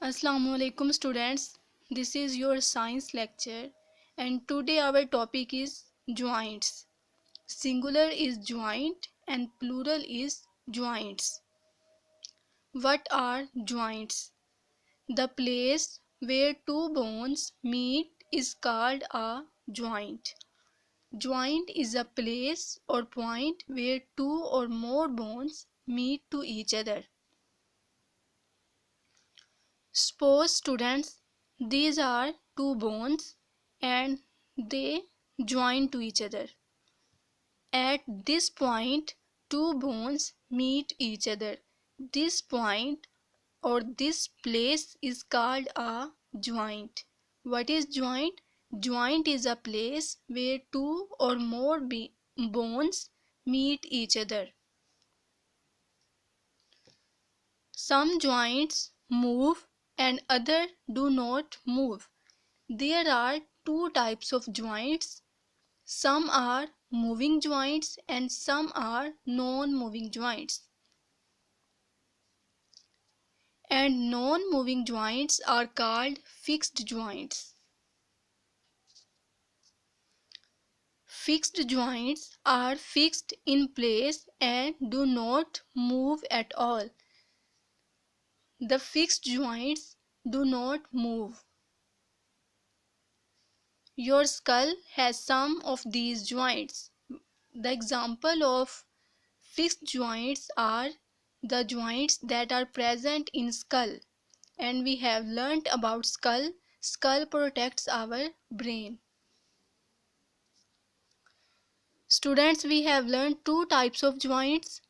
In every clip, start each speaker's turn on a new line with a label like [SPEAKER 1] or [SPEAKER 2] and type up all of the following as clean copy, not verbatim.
[SPEAKER 1] Assalamualaikum students, this is your science lecture and today our topic is joints. Singular is joint and plural is joints. What are joints? The place where two bones meet is called a joint. Joint is a place or point where two or more bones meet to each other. Suppose students, these are two bones and they join to each other. At this point, two bones meet each other. This point or this place is called a joint. What is joint? Joint is a place where two or more bones meet each other. Some joints move and other do not move. There are two types of joints. Some are moving joints and some are non-moving joints. And non-moving joints are called fixed joints. Fixed joints are fixed in place and do not move at all. The fixed joints do not move. Your skull has some of these joints. The example of fixed joints are the joints that are present in skull. And we have learnt about skull. Skull protects our brain. Students, we have learned two types of joints.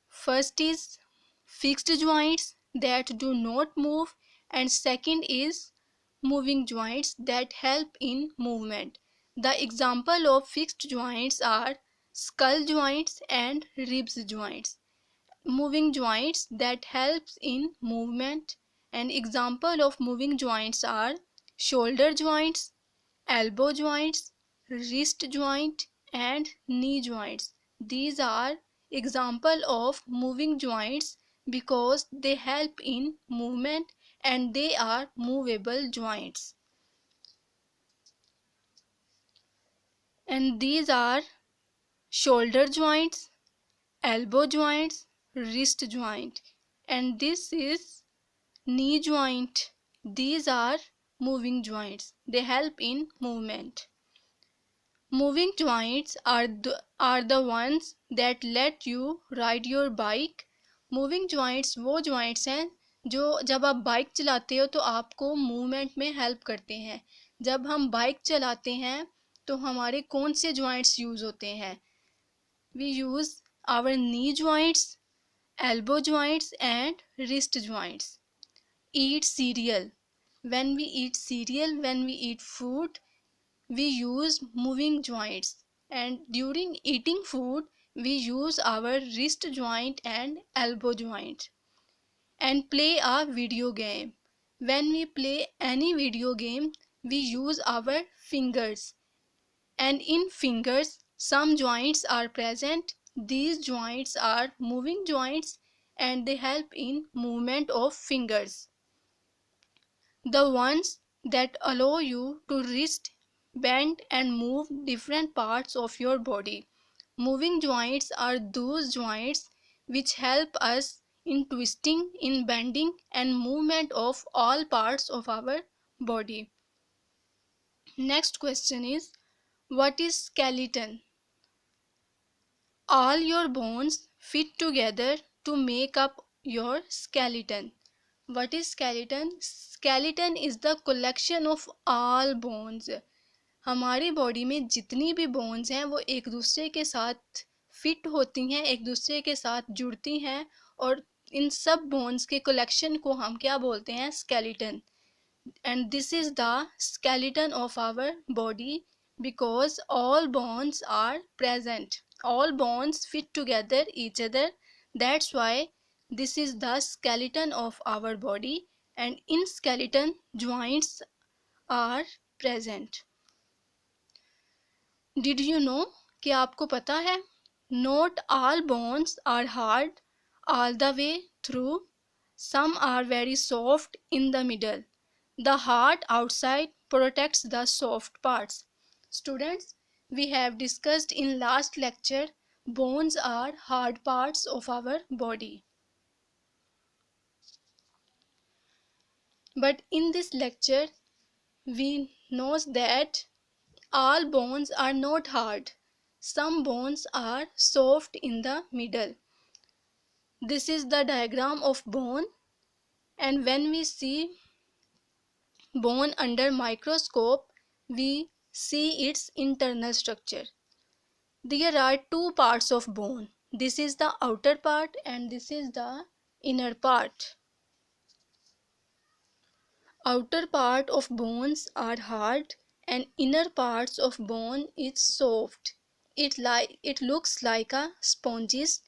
[SPEAKER 1] First is fixed joints that do not move and second is moving joints that help in movement. The example of fixed joints are skull joints and ribs joints. Moving joints that helps in movement and example of moving joints are shoulder joints, elbow joints, wrist joint and knee joints. These are example of moving joints because they help in movement and they are movable joints. And these are shoulder joints, elbow joints, wrist joint, and this is knee joint. These are moving joints. They help in movement. Moving joints are the ones that let you ride your bike. Moving joints वो joints हैं जो जब आप bike चलाते हो तो आपको movement में हेल्प करते हैं. जब हम बाइक चलाते हैं तो हमारे कौन से joints यूज़ होते हैं? We use our knee joints, elbow joints and wrist joints. Eat cereal. When we eat cereal, when we eat food, we use moving joints, and during eating food we use our wrist joint and elbow joint. And play a video game. When we play any video game we use our fingers, and in fingers some joints are present. These joints are moving joints and they help in movement of fingers. The ones that allow you to wrist, bend and move different parts of your body. Moving joints are those joints which help us in twisting, in bending and movement of all parts of our body. Next question is, what is skeleton? All your bones fit together to make up your skeleton. What is skeleton? Skeleton is the collection of all bones. हमारी body में जितनी भी bones हैं वो एक दूसरे के साथ फिट होती हैं, एक दूसरे के साथ जुड़ती हैं और इन सब बोन्स के कलेक्शन को हम क्या बोलते हैं? Skeleton. And this is the skeleton of our body because all bones are present. All bones fit together each other. That's why this is the skeleton of our body, and in skeleton joints are present. Did you know? क्या आपको पता है? Not all bones are hard all the way through. Some are very soft in the middle. The hard outside protects the soft parts. Students, we have discussed in last lecture, bones are hard parts of our body. But in this lecture, we know that all bones are not hard. Some bones are soft in the middle. This is the diagram of bone, and when we see bone under microscope, we see its internal structure. There are two parts of bone. This is the outer part and this is the inner part. Outer part of bones are hard and inner parts of bone is soft. It looks like a sponges.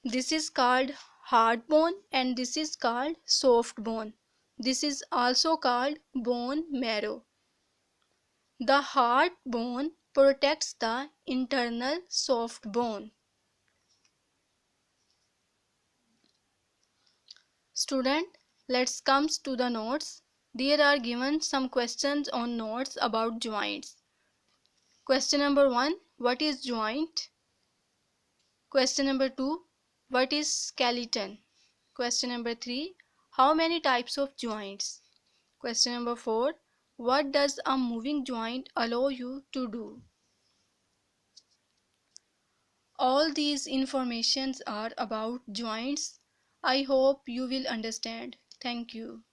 [SPEAKER 1] This is called hard bone and this is called soft bone. This is also called bone marrow. The hard bone protects the internal soft bone. Student, let's come to the notes. There are given some questions on notes about joints. Question number 1, what is joint? Question number 2, what is skeleton? Question number 3, how many types of joints? Question number 4, what does a moving joint allow you to do? All these informations are about joints. I hope you will understand. Thank you.